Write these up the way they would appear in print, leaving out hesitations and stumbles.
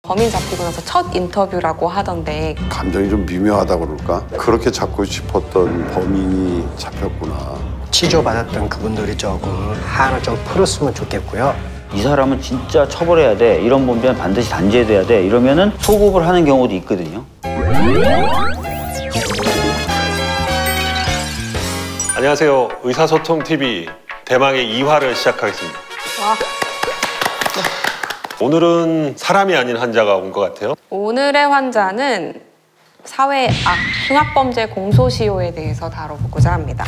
범인 잡히고 나서 첫 인터뷰라고 하던데 감정이 좀 미묘하다 그럴까? 그렇게 잡고 싶었던 범인이 잡혔구나. 치조받았던 그분들이 조금 한을 좀 풀었으면 좋겠고요. 이 사람은 진짜 처벌해야 돼. 이런 범죄는 반드시 단죄돼야 돼. 이러면은 소급을 하는 경우도 있거든요. 안녕하세요. 의사소통TV 대망의 2화를 시작하겠습니다. 와. 오늘은 사람이 아닌 환자가 온 것 같아요. 오늘의 환자는 사회악, 흉악범죄 공소시효에 대해서 다뤄보고자 합니다.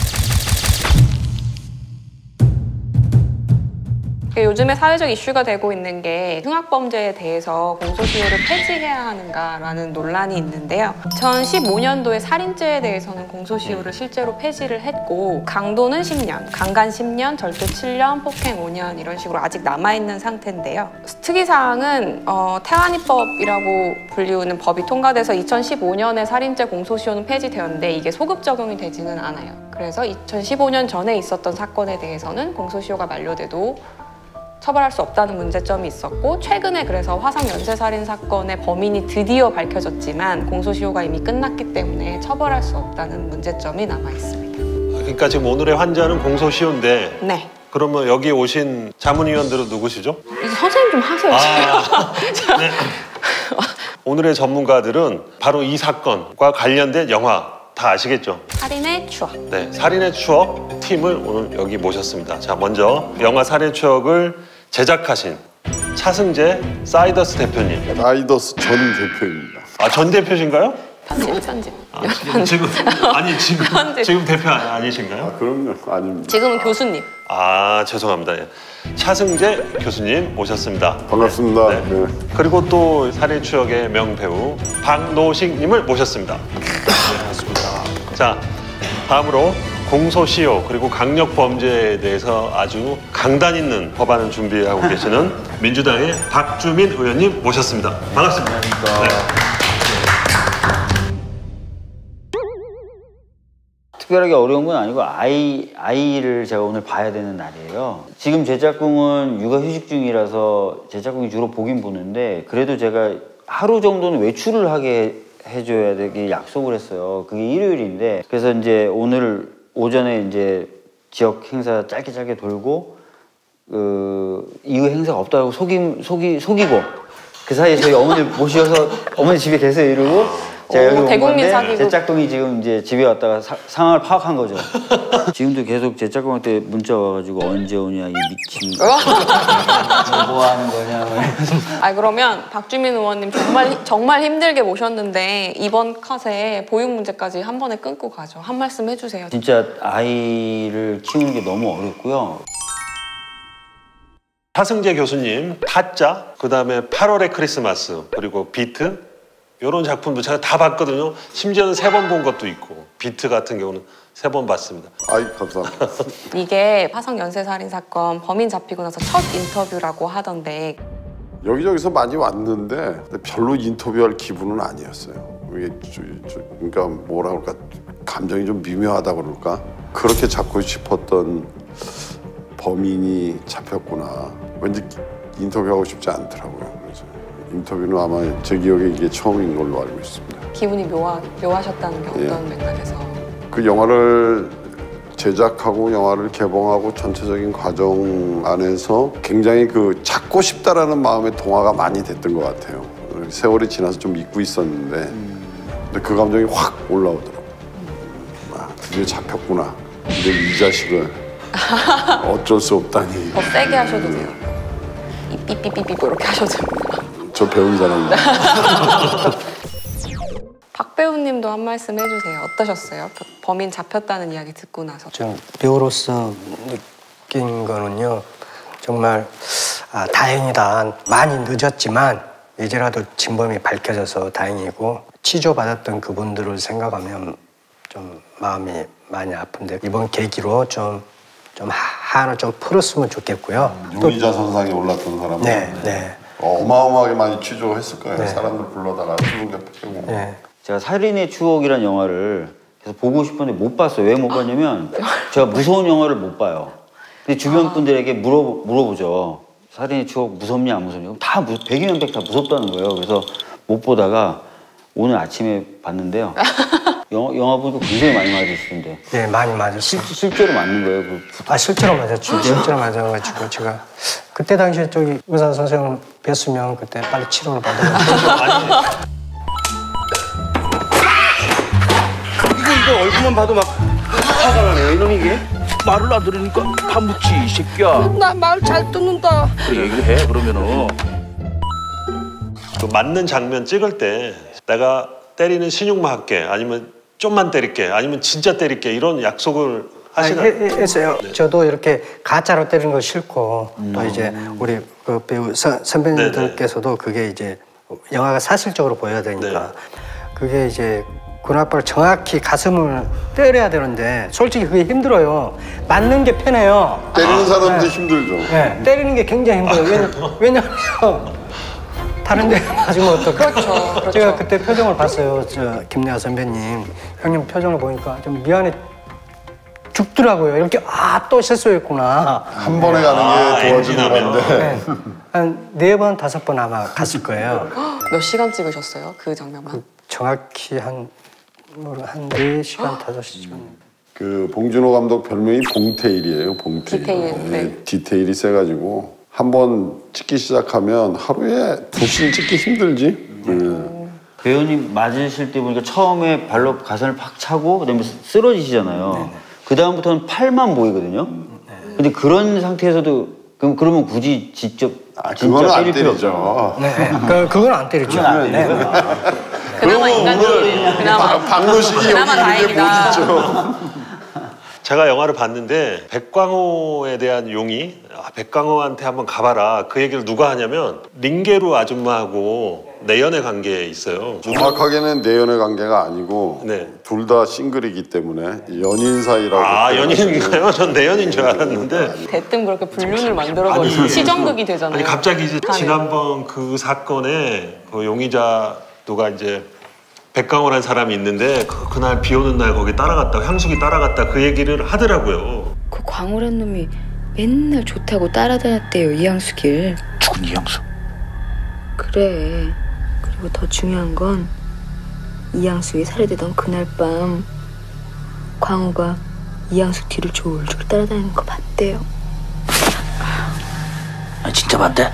요즘에 사회적 이슈가 되고 있는 게 흉악범죄에 대해서 공소시효를 폐지해야 하는가라는 논란이 있는데요. 2015년도에 살인죄에 대해서는 공소시효를 실제로 폐지를 했고 강도는 10년, 강간 10년, 절도 7년, 폭행 5년 이런 식으로 아직 남아있는 상태인데요. 특이사항은 태완이법이라고 불리우는 법이 통과돼서 2015년에 살인죄 공소시효는 폐지되었는데 이게 소급 적용이 되지는 않아요. 그래서 2015년 전에 있었던 사건에 대해서는 공소시효가 만료돼도 처벌할 수 없다는 문제점이 있었고 최근에 그래서 화성 연쇄살인 사건의 범인이 드디어 밝혀졌지만 공소시효가 이미 끝났기 때문에 처벌할 수 없다는 문제점이 남아 있습니다. 그러니까 지금 오늘의 환자는 공소시효인데 네. 그러면 여기 오신 자문위원들은 누구시죠? 이제 선생님 좀 하세요. 네. 오늘의 전문가들은 바로 이 사건과 관련된 영화 다 아시겠죠? 살인의 추억. 네, 살인의 추억 팀을 오늘 여기 모셨습니다. 자, 먼저 영화 살인의 추억을 제작하신 차승재 사이더스 대표님. 사이더스 전 대표입니다. 아, 전 대표신가요? 편집. 지금 대표 아니신가요? 그럼요. 아닙니다. 지금은 교수님. 아, 죄송합니다. 예. 차승재 교수님 모셨습니다. 반갑습니다. 네. 네. 그리고 또 살인의 추억의 명배우 박노식님을 모셨습니다. 반갑습니다. 자, 다음으로 공소시효 그리고 강력범죄에 대해서 아주 강단 있는 법안을 준비하고 계시는 민주당의 박주민 의원님 모셨습니다. 반갑습니다. 네. 특별하게 어려운 건 아니고 아이를 제가 오늘 봐야 되는 날이에요. 지금 제짝꿍은 육아휴직 중이라서 제짝꿍이 주로 보긴 보는데 그래도 제가 하루 정도는 외출을 하게 해줘야 되게 약속을 했어요. 그게 일요일인데 그래서 이제 오늘 오전에 이제 지역 행사 짧게 돌고 이후 행사가 없다고 속이고 그 사이에 저희 어머니 모셔서 어머니 집에 계세요 이러고 제가 여기 온 대국민 건데 사귀고. 제 짝꿍이 지금 이제 집에 왔다가 상황을 파악한 거죠. 지금도 계속 제 짝꿍한테 문자 와가지고 언제 오냐 이 미친 거. 뭐 하는 거냐. 아 그러면 박주민 의원님 정말 힘들게 모셨는데 이번 컷에 보육 문제까지 한 번에 끊고 가죠. 한 말씀 해주세요. 진짜 아이를 키우는 게 너무 어렵고요. 차승재 교수님 타짜, 그다음에 8월의 크리스마스, 그리고 비트 이런 작품도 제가 다 봤거든요. 심지어는 3번 본 것도 있고 비트 같은 경우는 3번 봤습니다. 아이, 감사합니다. 이게 화성 연쇄살인 사건 범인 잡히고 나서 첫 인터뷰라고 하던데 여기저기서 많이 왔는데 근데 별로 인터뷰할 기분은 아니었어요. 이게 그러니까 뭐라 그럴까 감정이 좀 미묘하다 그럴까? 그렇게 잡고 싶었던 범인이 잡혔구나. 왠지 인터뷰하고 싶지 않더라고요. 그래서 인터뷰는 아마 제 기억에 이게 처음인 걸로 알고 있습니다. 기분이 묘하셨다는 게 어떤 맥락에서? 그 영화를 제작하고 영화를 개봉하고 전체적인 과정 안에서 굉장히 그 찾고 싶다라는 마음의 동화가 많이 됐던 것 같아요. 세월이 지나서 좀 잊고 있었는데 근데 그 감정이 확 올라오더라고요. 드디어 잡혔구나. 근데 이 자식을 어쩔 수 없다니. 더 세게 하셔도 돼요. 삐삐삐삐삐 이렇게 하셔도 됩니다. 저 배운 사람입니다. 박 배우님도 한 말씀 해주세요. 어떠셨어요? 범인 잡혔다는 이야기 듣고 나서. 좀 배우로서 느낀 거는요. 정말 다행이다. 많이 늦었지만 이제라도 진범이 밝혀져서 다행이고 치조받았던 그분들을 생각하면 좀 마음이 많이 아픈데 이번 계기로 좀 한을 좀 풀었으면 좋겠고요. 용의자 선상에 올랐던 사람은 네. 어마어마하게 많이 취조했을 거예요. 네. 사람들 불러다가 수분 개패고. 네. 제가 살인의 추억이라는 영화를 계속 보고 싶었는데 못 봤어요. 왜 못 봤냐면 제가 무서운 영화를 못 봐요. 근데 주변 분들에게 물어보죠. 살인의 추억 무섭냐 안 무섭냐 다 백이면백 다 무섭다는 거예요. 그래서 못 보다가 오늘 아침에 봤는데요. 영화 보니까 굉장히 많이 맞으시던데. 네, 많이 맞았어요. 실제로 맞는 거예요? 아, 실제로 맞았죠. 실제로 맞아가지고 제가 그때 당시에 저기 의사 선생을 뵀으면 그때 빨리 치료를 받아야 이거 얼굴만 봐도 막 화가 나네요. 이놈이 이게 말을 안 들으니까 다 묻지 이 새끼야. 나 말 잘 듣는다. 그래 얘기를 해 그러면은. 그 맞는 장면 찍을 때 내가 때리는 신용만 할게 아니면 좀만 때릴게 아니면 진짜 때릴게 이런 약속을 하시나요? 했어요. 저도 이렇게 가짜로 때리는 거 싫고 또 이제 우리 그 배우 선배님들께서도 그게 이제 영화가 사실적으로 보여야 되니까 그게 이제 군아빠를 정확히 가슴을 때려야 되는데 솔직히 그게 힘들어요. 맞는 게 편해요. 때리는 사람도 힘들죠. 네, 때리는 게 굉장히 힘들어요. 왜냐하면 다른 데 맞으면 어떡해. 그렇죠. 제가 그때 표정을 봤어요. 저 김래아 선배님. 형님 표정을 보니까 좀 미안해 죽더라고요. 이렇게 또 실수했구나. 한 번에 가는 게 도와주는 건데. 네. 한 4번, 5번 아마 갔을 거예요. 몇 시간 찍으셨어요? 그 장면만? 정확히 한 4시간, 5시간. 그 봉준호 감독 별명이 봉테일이에요. 봉테일. 디테일, 네. 디테일이 세가지고 한 번 찍기 시작하면 하루에 2씬 찍기 힘들지. 배우님 맞으실 때 보니까 처음에 발로 가슴을 팍 차고 그다음에 쓰러지시잖아요. 그 다음부터는 팔만 보이거든요. 근데 그런 상태에서도 그러면 굳이 직접 그거는 안 때릴 필요 때리죠. 없죠. 네, 그건 안 때리죠. 그건 안 때려요. 그나마 인간적이네요. 그나마. 박노식이 그나마 여기 다행이다. 못 있죠. 제가 영화를 봤는데 백광호에 대한 용이 백광호한테 한번 가봐라 그 얘기를 누가 하냐면 링게루 아줌마하고 내연의 관계에 있어요. 정확하게는 내연의 관계가 아니고 네. 둘 다 싱글이기 때문에 연인 사이라고. 연인인가요? 전 내연인 줄 알았는데. 대뜸 그렇게 불륜을 만들어버리면 시정극이 되잖아요. 아니 갑자기 이제 네. 지난번 그 사건에 그 용의자 누가 이제 백광호라는 사람이 있는데 그날 비 오는 날 거기 따라갔다 향수기 따라갔다 그 얘기를 하더라고요. 그 광호란 놈이 맨날 좋다고 따라다녔대요, 이양수길. 죽은 이양수. 그래. 그리고 더 중요한 건 이양수에 살해되던 그날 밤 광호가 이양수 뒤를 졸졸 따라다니는 거 봤대요. 아 진짜 맞대?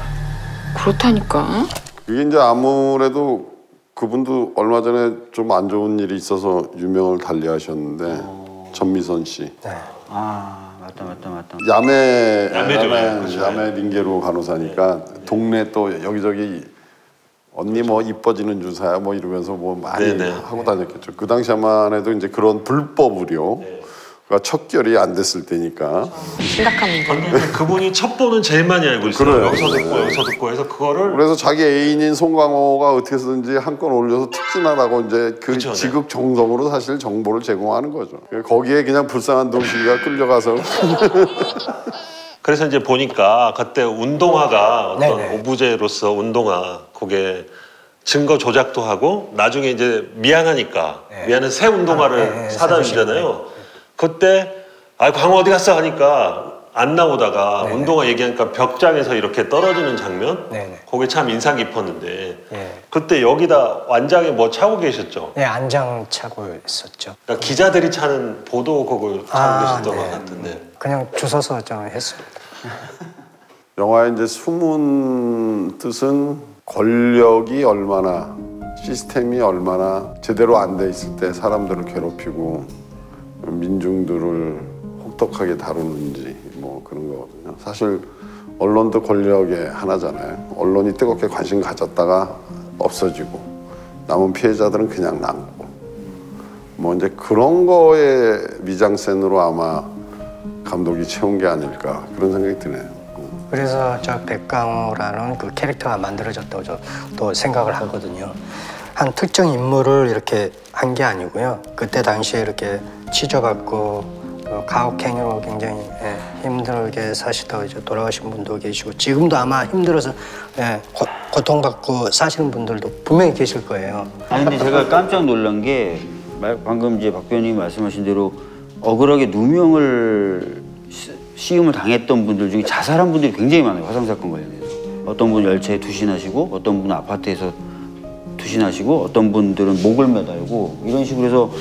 그렇다니까. 이게 이제 아무래도 그분도 얼마 전에 좀 안 좋은 일이 있어서 유명을 달리하셨는데 전미선 씨. 맞다. 야매죠. 야매 링게로 간호사니까 동네 또 여기저기 언니 뭐 이뻐지는 주사야 뭐 이러면서 뭐 많이 하고 다녔겠죠. 그 당시만 해도 이제 그런 불법 의료가 척결이 안 됐을 때니까. 심각한 문제. 근데 그분이 첩보는 제일 많이 알고 있어요. 그래요. 여기서 듣고 해서 그거를 그래서 자기 애인인 송강호가 어떻게 해서든지 한 건 올려서 특진하라고 이제 그 그렇죠, 네. 지극정성으로 사실 정보를 제공하는 거죠. 거기에 그냥 불쌍한 동식이가 끌려가서 그래서 이제 보니까 그때 운동화가 어떤 네네. 오브제로서 운동화 그게 증거 조작도 하고 나중에 이제 미안하니까 미안한 새 운동화를 사다 주잖아요. 그때 광호 어디 갔어 하니까 안 나오다가 운동화 얘기하니까 벽장에서 이렇게 떨어지는 장면 그게 참 인상 깊었는데 그때 여기다 완장에 뭐 차고 계셨죠? 네, 안장 차고 있었죠. 그러니까 기자들이 차는 보도국을 차고 계셨던 것 같은데 그냥 주워서 좀 했습니다. 영화의 이제 숨은 뜻은 권력이 얼마나 시스템이 얼마나 제대로 안 돼 있을 때 사람들을 괴롭히고 민중들을 혹독하게 다루는지 뭐 그런 거거든요. 사실 언론도 권력의 하나잖아요. 언론이 뜨겁게 관심 가졌다가 없어지고 남은 피해자들은 그냥 남고 뭐 이제 그런 거에 미장센으로 아마 감독이 채운 게 아닐까 그런 생각이 드네요. 그래서 저 백광호라는 그 캐릭터가 만들어졌다고 또 생각을 하거든요. 한 특정 인물을 이렇게 한 게 아니고요. 그때 당시에 이렇게 치저받고 가혹행위로 굉장히 힘들게 사시다가 이제 돌아가신 분도 계시고 지금도 아마 힘들어서 고통받고 사시는 분들도 분명히 계실 거예요. 근데 제가 깜짝 놀란 게 방금 이제 박 배우님이 말씀하신 대로 억울하게 누명을 시움을 당했던 분들 중에 자살한 분들이 굉장히 많아요. 화성 사건 관련해서. 어떤 분은 열차에 투신하시고 어떤 분은 아파트에서 투신하시고 어떤 분들은 목을 매달고 이런 식으로 해서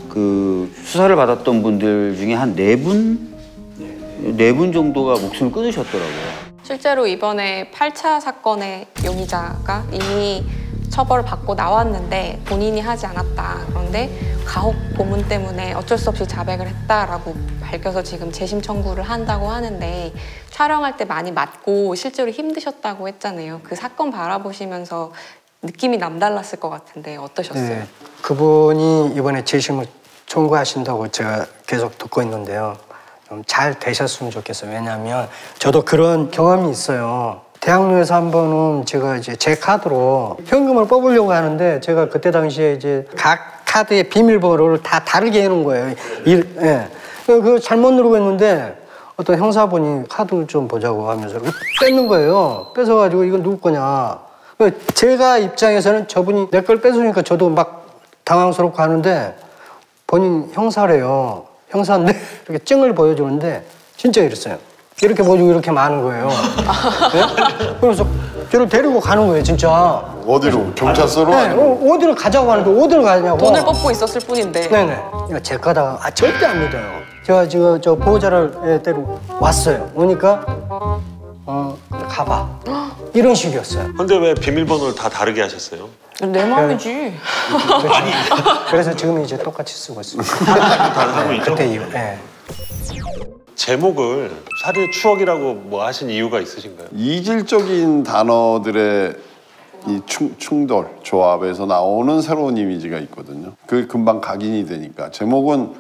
그 수사를 받았던 분들 중에 한 4분 정도가 목숨을 끊으셨더라고요. 실제로 이번에 8차 사건의 용의자가 이미 처벌을 받고 나왔는데 본인이 하지 않았다. 그런데 가혹 고문 때문에 어쩔 수 없이 자백을 했다라고 밝혀서 지금 재심 청구를 한다고 하는데 촬영할 때 많이 맞고 실제로 힘드셨다고 했잖아요. 그 사건 바라보시면서 느낌이 남달랐을 것 같은데 어떠셨어요? 네, 그분이 이번에 재심을 청구하신다고 제가 계속 듣고 있는데요. 좀 잘 되셨으면 좋겠어요. 왜냐하면 저도 그런 경험이 있어요. 대학로에서 한 번은 제가 이제 제 카드로 현금을 뽑으려고 하는데 제가 그때 당시에 이제 각 카드의 비밀번호를 다 다르게 해놓은 거예요. 예. 그 잘못 누르고 있는데 어떤 형사분이 카드를 좀 보자고 하면서 뺏는 거예요. 뺏어가지고 이건 누구 거냐. 제가 입장에서는 저분이 내 걸 뺏으니까 저도 막 당황스럽고 하는데 본인 형사래요. 형사인데 이렇게 증을 보여주는데 진짜 이랬어요. 이렇게 보여주고 이렇게 많은 거예요. 네? 그래서 저를 데리고 가는 거예요, 진짜. 어디로? 경찰서로? 네, 어디로 가자고 하는데 어디로 가냐고. 돈을 뽑고 있었을 뿐인데. 네네. 이거 제 거다가 절대 안 믿어요. 제가 지금 저 보호자를 데리고 왔어요. 오니까 가봐. 이런 식이었어요. 근데 왜 비밀번호를 다 다르게 하셨어요? 내 마음이지. 그래서 지금 이제 똑같이 쓰고 있어요. 다 하고 있죠? 그때 이후. 네. 제목을 살인의 추억이라고 뭐 하신 이유가 있으신가요? 이질적인 단어들의 이 충돌, 조합에서 나오는 새로운 이미지가 있거든요. 그게 금방 각인이 되니까 제목은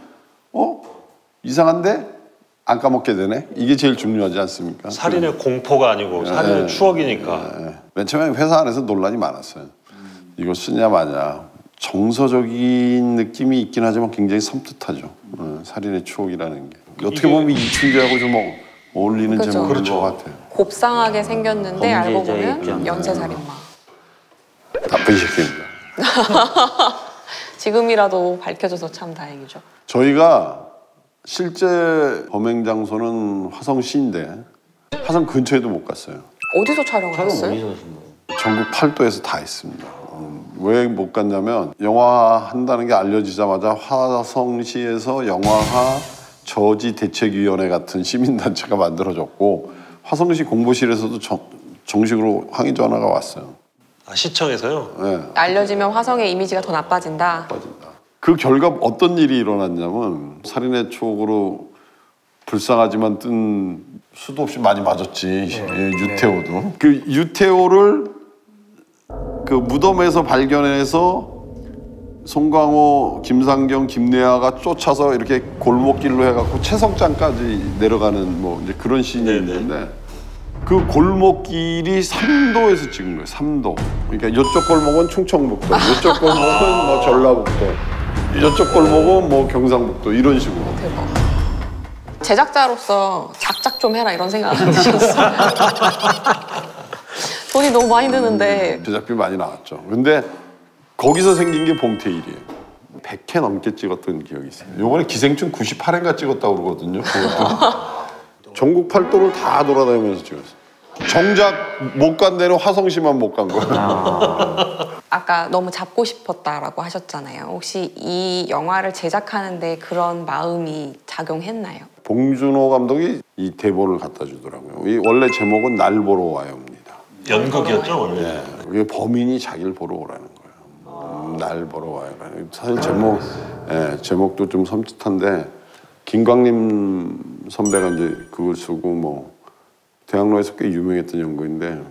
이상한데 안 까먹게 되네? 이게 제일 중요하지 않습니까? 살인의 공포가 아니고 살인의 추억이니까. 맨 처음에 회사 안에서 논란이 많았어요. 이거 쓰냐 마냐. 정서적인 느낌이 있긴 하지만 굉장히 섬뜩하죠. 살인의 추억이라는 게. 어떻게 보면 이춘재하고 좀 어울리는 그렇죠. 제목인 그렇죠. 것 같아요. 곱상하게 생겼는데 알고 범죄자의 보면 입장. 연쇄살인마. 나쁜 새끼입니다. 지금이라도 밝혀져서 참 다행이죠. 저희가 실제 범행 장소는 화성시인데 화성 근처에도 못 갔어요. 어디서 촬영하셨어요? 어디서 하신 거예요? 전국 8도에서 다 했습니다. 왜 못 갔냐면 영화 한다는 게 알려지자마자 화성시에서 영화화 저지 대책위원회 같은 시민단체가 만들어졌고 화성시 공보실에서도 정식으로 항의 전화가 왔어요. 아, 시청에서요? 네, 알려지면 화성의 이미지가 더 나빠진다. 빠진다. 그 결과 어떤 일이 일어났냐면 살인의 추억으로 불쌍하지만 뜬 수도 없이 많이 맞았지. 유태오도. 그 유태오를 그 무덤에서 발견해서 송강호, 김상경, 김래아가 쫓아서 이렇게 골목길로 해갖고 채석장까지 내려가는 뭐 이제 그런 씬이 있는데 그 골목길이 3도에서 찍은 거예요. 3도. 그러니까 이쪽 골목은 충청북도, 이쪽 골목은 뭐 전라북도, 이쪽 골목은 뭐 경상북도 이런 식으로. 대박. 제작자로서 작작 좀 해라 이런 생각 안 드셨어요? 돈이 너무 많이 드는데. 제작비 많이 나왔죠. 근데 거기서 생긴 게 봉태일이에요. 100회 넘게 찍었던 기억이 있어요. 요번에 기생충 98회가 찍었다고 그러거든요. 전국 8도를 다 돌아다니면서 찍었어요. 정작 못 간 데는 화성시만 못 간 거예요. 아까 너무 잡고 싶었다라고 하셨잖아요. 혹시 이 영화를 제작하는데 그런 마음이 작용했나요? 봉준호 감독이 이 대본을 갖다 주더라고요. 이 원래 제목은 날 보러 와요입니다. 연극이었죠 원래. 네, 그게 범인이 자기를 보러 오라는 거예요. 날 보러 와요. 사실 제목도 좀 섬찟한데 김광림 선배가 이제 그걸 쓰고 뭐 대학로에서 꽤 유명했던 연극인데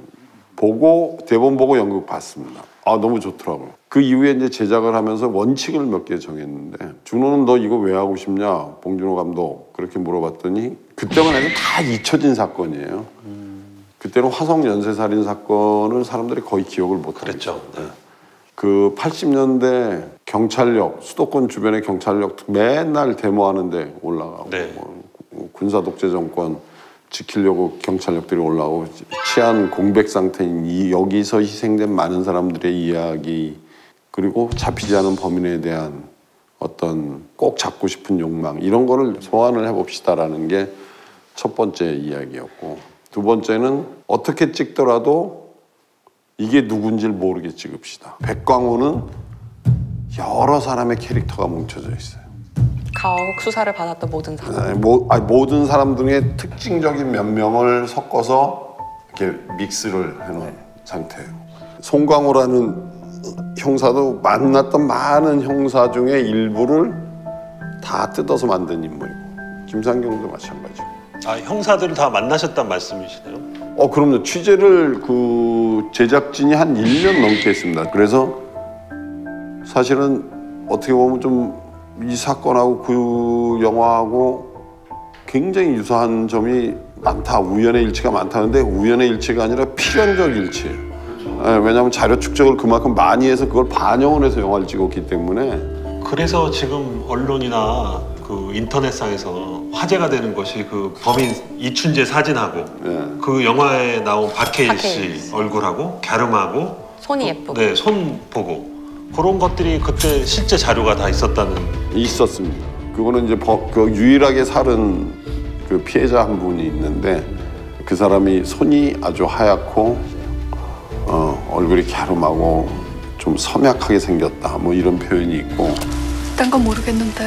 대본 보고 연극 봤습니다. 아 너무 좋더라고요. 그 이후에 이제 제작을 하면서 원칙을 몇 개 정했는데 준호는 너 이거 왜 하고 싶냐? 봉준호 감독 그렇게 물어봤더니 그때만 해도 다 잊혀진 사건이에요. 그때는 화성 연쇄살인 사건을 사람들이 거의 기억을 못 그랬죠. 네. 그 80년대 경찰력, 수도권 주변의 경찰력 맨날 데모하는데 올라가고 네. 뭐 군사 독재 정권 지키려고 경찰력들이 올라오고 치안 공백 상태인 여기서 희생된 많은 사람들의 이야기 그리고 잡히지 않은 범인에 대한 어떤 꼭 잡고 싶은 욕망 이런 거를 소환을 해봅시다라는 게 첫 번째 이야기였고, 두 번째는 어떻게 찍더라도 이게 누군지를 모르게 찍읍시다. 백광호는 여러 사람의 캐릭터가 뭉쳐져 있어요. 가혹 수사를 받았던 모든 사람. 네, 모든 사람 중에 특징적인 몇 명을 섞어서 이렇게 믹스를 해놓은 상태예요. 송강호라는 형사도 만났던 많은 형사 중에 일부를 다 뜯어서 만든 인물이고, 김상경도 마찬가지고. 아, 형사들을 다 만나셨단 말씀이시네요. 그럼요. 취재를 그 제작진이 한 1년 넘게 했습니다. 그래서 사실은 어떻게 보면 좀 이 사건하고 그 영화하고 굉장히 유사한 점이 많다. 우연의 일치가 많다는데 우연의 일치가 아니라 필연적 일치예요. 왜냐하면 자료 축적을 그만큼 많이 해서 그걸 반영을 해서 영화를 찍었기 때문에. 그래서 지금 언론이나 그 인터넷상에서 화제가 되는 것이 그 범인 이춘재 사진하고 그 영화에 나온 박해일 씨 얼굴하고 갸름하고 손이 예쁘고. 네, 손 보고 그런 것들이 그때 실제 자료가 다 있었습니다. 그거는 이제 그 유일하게 살은 그 피해자 한 분이 있는데, 그 사람이 손이 아주 하얗고 얼굴이 갸름하고 좀 섬약하게 생겼다, 뭐 이런 표현이 있고. 딴 건 모르겠는데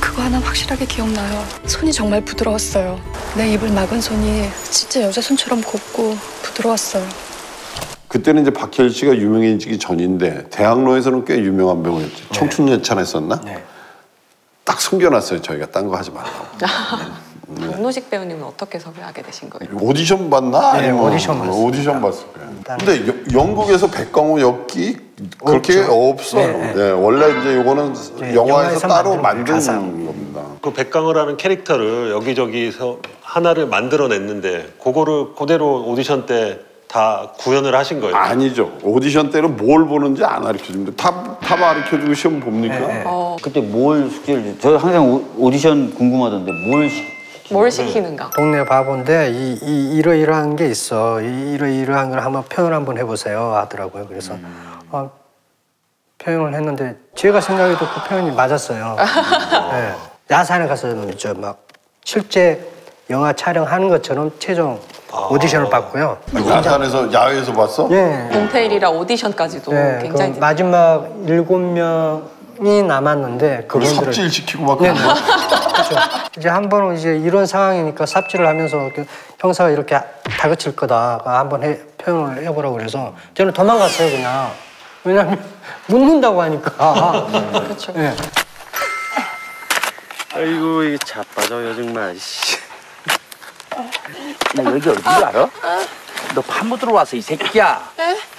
그거 하나 확실하게 기억나요. 손이 정말 부드러웠어요. 내 입을 막은 손이 진짜 여자 손처럼 곱고 부드러웠어요. 그때는 이제 박해일 씨가 유명해지기 전인데 대학로에서는 꽤 유명한 배우였죠. 네. 청춘예찬 했었나? 네. 딱 숨겨놨어요. 저희가 딴 거 하지 말라고. 박노식 배우님은 어떻게 섭외하게 되신 거예요? 오디션 봤나? 네, 아니면 오디션 봤어요. 오디션 봤을 거예요. 근데 영국에서 백광호 역기 그렇게 없어요. 네, 네. 네, 원래 이제 이거는 네, 영화에서 영화에서 따로 만든 만든 겁니다. 그 백광호라는 캐릭터를 여기저기서 하나를 만들어냈는데 그거를 그대로 오디션 때 다 구현을 하신 거예요? 아니죠. 오디션 때는 뭘 보는지 안 가르쳐줍니다. 다 가르쳐주고 시험 봅니까? 네. 그때 뭘 숙제를 저 항상 오디션 궁금하던데 뭘 시키는가? 동네 바보인데 이러이러한 게 있어. 이러이러한 걸 한번 표현 한번 해보세요 하더라고요. 그래서 표현을 했는데 제가 생각해도 그 표현이 맞았어요. 네. 야산에 가서 막 실제 영화 촬영하는 것처럼 최종 오디션을 봤고요. 야산에서 야외에서 봤어? 네. 공태일이라 오디션까지도 네, 굉장히 그 마지막 7명이 남았는데 그걸 그분들을 삽질시키고 막 네, 그렇죠. 이제 한 번은 이제 이런 상황이니까 삽질을 하면서 형사가 이렇게 다그칠 거다. 한번 표현을 해보라고 그래서 저는 도망갔어요 그냥. 왜냐면 묻는다고 하니까. 그렇죠. 네. 아이고 이게 자빠져요 정말. 나 여기 어딘 줄 알아? 너 파묻으러 왔어 이 새끼야.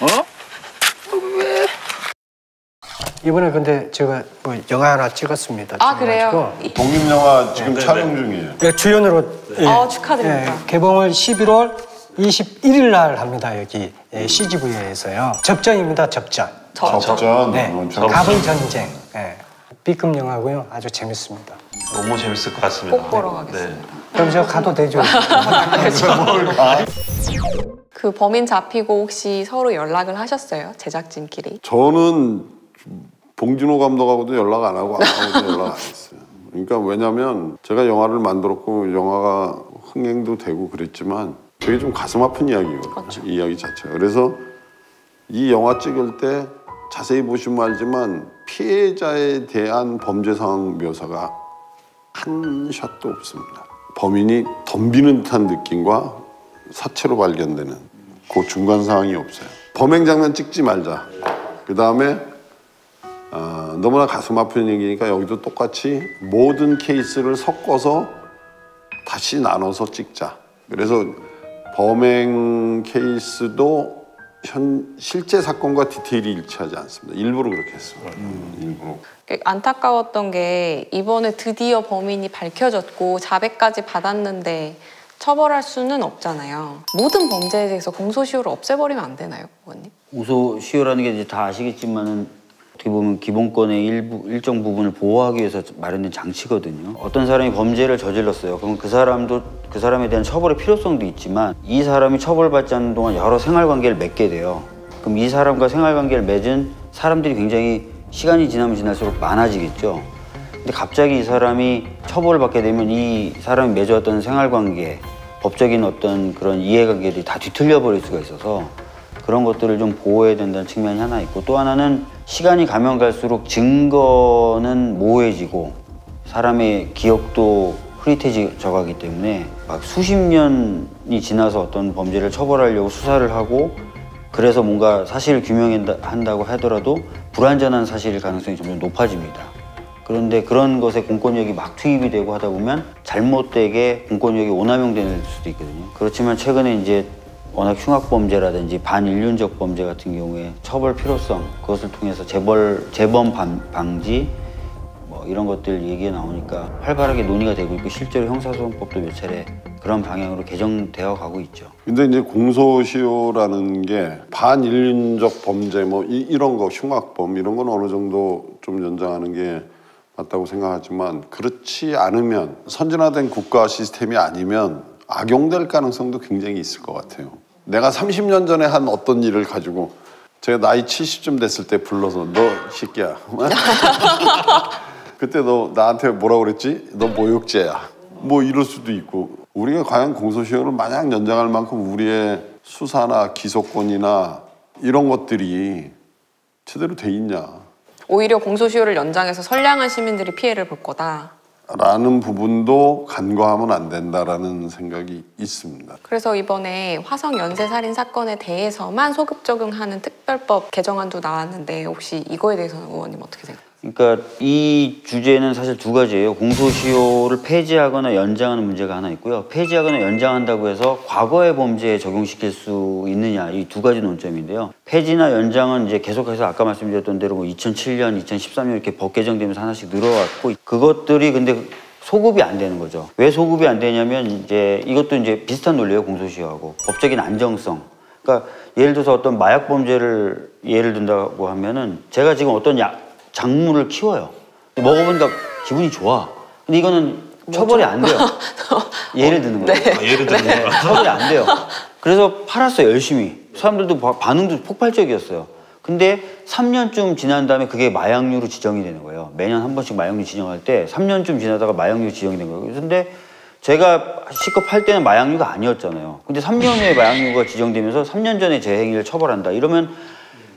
어? 이번에 근데 제가 뭐 영화 하나 찍었습니다. 아 그래요? 독립영화 지금 촬영 중이에요. 네, 주연으로 축하드립니다. 개봉을 11월 21일 날 합니다. 여기 CGV에서요. 접전입니다. 접전. 접전. 네. 갑의 전쟁. 네. B급 영화고요. 아주 재밌습니다. 너무 재밌을 것 같습니다. 꼭 보러 가겠습니다. 네. 그럼 제가 가도 되죠? 그 범인 잡히고 혹시 서로 연락을 하셨어요? 제작진끼리? 저는 봉준호 감독하고도 연락 안 하고 아무도 연락 안 했어요. 그러니까 왜냐면 제가 영화를 만들었고 영화가 흥행도 되고 그랬지만 되게 좀 가슴 아픈 이야기거든요. 그렇죠. 이 이야기 자체가. 그래서 이 영화 찍을 때 자세히 보시면 알지만 피해자에 대한 범죄 상황 묘사가 한 샷도 없습니다. 범인이 덤비는 듯한 느낌과 사체로 발견되는 그 중간 상황이 없어요. 범행 장면 찍지 말자. 그 다음에 너무나 가슴 아픈 얘기니까 여기도 똑같이 모든 케이스를 섞어서 다시 나눠서 찍자. 그래서 범행 케이스도 실제 사건과 디테일이 일치하지 않습니다. 일부러 그렇게 했습니다. 일부러. 안타까웠던 게 이번에 드디어 범인이 밝혀졌고 자백까지 받았는데 처벌할 수는 없잖아요. 모든 범죄에 대해서 공소시효를 없애버리면 안 되나요, 의원님? 공소시효라는 게 이제 다 아시겠지만은 어떻게 보면 기본권의 일정 부분을 보호하기 위해서 마련된 장치거든요. 어떤 사람이 범죄를 저질렀어요. 그럼 그 사람에 대한 처벌의 필요성도 있지만 이 사람이 처벌받지 않는 동안 여러 생활관계를 맺게 돼요. 그럼 이 사람과 생활관계를 맺은 사람들이 굉장히 시간이 지나면 지날수록 많아지겠죠. 근데 갑자기 이 사람이 처벌을 받게 되면 이 사람이 맺어왔던 생활관계 법적인 어떤 그런 이해관계들이 다 뒤틀려 버릴 수가 있어서 그런 것들을 좀 보호해야 된다는 측면이 하나 있고, 또 하나는 시간이 가면 갈수록 증거는 모호해지고 사람의 기억도 흐릿해져 가기 때문에 막 수십 년이 지나서 어떤 범죄를 처벌하려고 수사를 하고 그래서 뭔가 사실을 규명한다고 하더라도 불완전한 사실일 가능성이 점점 높아집니다. 그런데 그런 것에 공권력이 막 투입이 되고 하다 보면 잘못되게 공권력이 오남용될 수도 있거든요. 그렇지만 최근에 이제 워낙 흉악범죄라든지 반인륜적 범죄 같은 경우에 처벌 필요성, 그것을 통해서 재범 방지 뭐 이런 것들 얘기가 나오니까 활발하게 논의가 되고 있고, 실제로 형사소송법도 몇 차례 그런 방향으로 개정되어 가고 있죠. 근데 이제 공소시효라는 게 반인륜적 범죄 뭐 이런 거, 흉악범 이런 건 어느 정도 좀 연장하는 게 맞다고 생각하지만, 그렇지 않으면 선진화된 국가 시스템이 아니면 악용될 가능성도 굉장히 있을 것 같아요. 내가 30년 전에 한 어떤 일을 가지고 제가 나이 70쯤 됐을 때 불러서 너 새끼야 그때 너 나한테 뭐라고 그랬지? 너 모욕죄야 뭐 이럴 수도 있고, 우리가 과연 공소시효를 마냥 연장할 만큼 우리의 수사나 기소권이나 이런 것들이 제대로 돼 있냐, 오히려 공소시효를 연장해서 선량한 시민들이 피해를 볼 거다 라는 부분도 간과하면 안 된다라는 생각이 있습니다. 그래서 이번에 화성 연쇄살인 사건에 대해서만 소급 적용하는 특별법 개정안도 나왔는데, 혹시 이거에 대해서는 의원님 어떻게 생각하세요? 그러니까 이 주제는 사실 두 가지예요. 공소시효를 폐지하거나 연장하는 문제가 하나 있고요. 폐지하거나 연장한다고 해서 과거의 범죄에 적용시킬 수 있느냐, 이 두 가지 논점인데요. 폐지나 연장은 이제 계속해서 아까 말씀드렸던 대로 뭐 2007년, 2013년 이렇게 법 개정되면서 하나씩 늘어왔고, 그것들이 근데 소급이 안 되는 거죠. 왜 소급이 안 되냐면 이제 이것도 이제 비슷한 논리예요, 공소시효하고. 법적인 안정성. 그러니까 예를 들어서 어떤 마약 범죄를 예를 든다고 하면은, 제가 지금 어떤 작물을 키워요. 먹어보니까 기분이 좋아. 근데 이거는 처벌이 안 돼요. 예를 드는 거예요. 네. 예를 들면 네, 처벌이 안 돼요. 그래서 팔았어요, 열심히. 사람들도 반응도 폭발적이었어요. 근데 3년쯤 지난 다음에 그게 마약류로 지정이 되는 거예요. 매년 한 번씩 마약류 지정할 때 3년쯤 지나다가 마약류 지정이 된 거예요. 근데 제가 실컷 팔 때는 마약류가 아니었잖아요. 근데 3년 후에 마약류가 지정되면서 3년 전에 제 행위를 처벌한다. 이러면,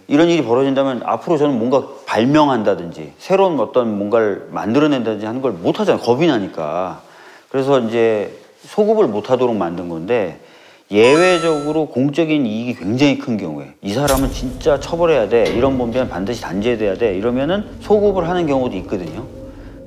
이런 일이 벌어진다면 앞으로 저는 뭔가 발명한다든지 새로운 어떤 뭔가를 만들어낸다든지 하는 걸 못하잖아요. 겁이 나니까. 그래서 이제 소급을 못하도록 만든 건데, 예외적으로 공적인 이익이 굉장히 큰 경우에 이 사람은 진짜 처벌해야 돼, 이런 범죄는 반드시 단죄돼야 돼, 이러면은 소급을 하는 경우도 있거든요.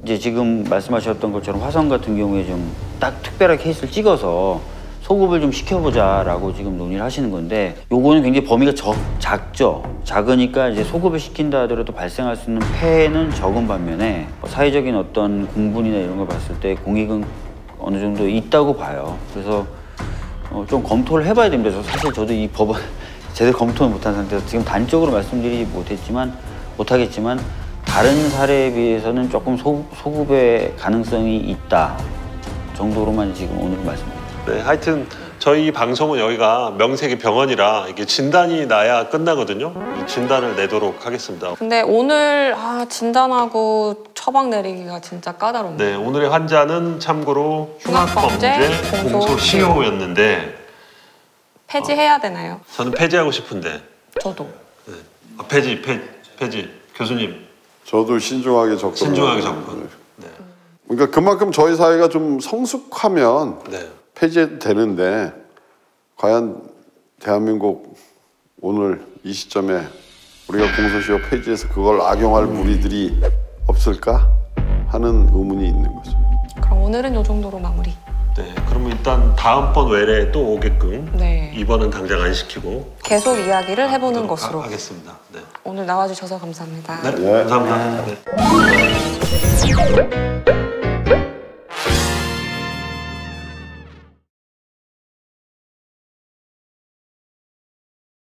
이제 지금 말씀하셨던 것처럼 화성 같은 경우에 좀 딱 특별한 케이스를 찍어서 소급을 좀 시켜보자라고 지금 논의를 하시는 건데, 요거는 굉장히 범위가 작죠. 작으니까 이제 소급을 시킨다 하더라도 발생할 수 있는 폐해는 적은 반면에 사회적인 어떤 공분이나 이런 걸 봤을 때 공익은 어느 정도 있다고 봐요. 그래서 좀 검토를 해봐야 됩니다. 사실 저도 이 법은 제대로 검토를 못한 상태에서 지금 단적으로 말씀드리지 못하겠지만 다른 사례에 비해서는 조금 소급의 가능성이 있다 정도로만 지금 오늘 말씀드립니다. 네, 하여튼 저희 방송은 여기가 명색이 병원이라 이게 진단이 나야 끝나거든요. 이 진단을 내도록 하겠습니다. 근데 오늘 진단하고 처방 내리기가 진짜 까다롭네요. 네, 오늘의 환자는 참고로 흉악범죄 공소시효였는데, 폐지해야 되나요? 저는 폐지하고 싶은데. 저도. 네. 폐지. 교수님. 저도 신중하게 접근. 신중하게 접근. 네. 그러니까 그만큼 저희 사회가 좀 성숙하면 네. 폐지해도 되는데, 과연 대한민국 오늘 이 시점에 우리가 공소시효 폐지해서 그걸 악용할 무리들이 없을까 하는 의문이 있는 거죠. 그럼 오늘은 이 정도로 마무리. 네, 그러면 일단 다음번 외래에 또 오게끔 네. 이번은 당장 안 시키고 계속 이야기를 해보는 것으로. 하겠습니다. 네. 오늘 나와주셔서 감사합니다. 네, 감사합니다. 네.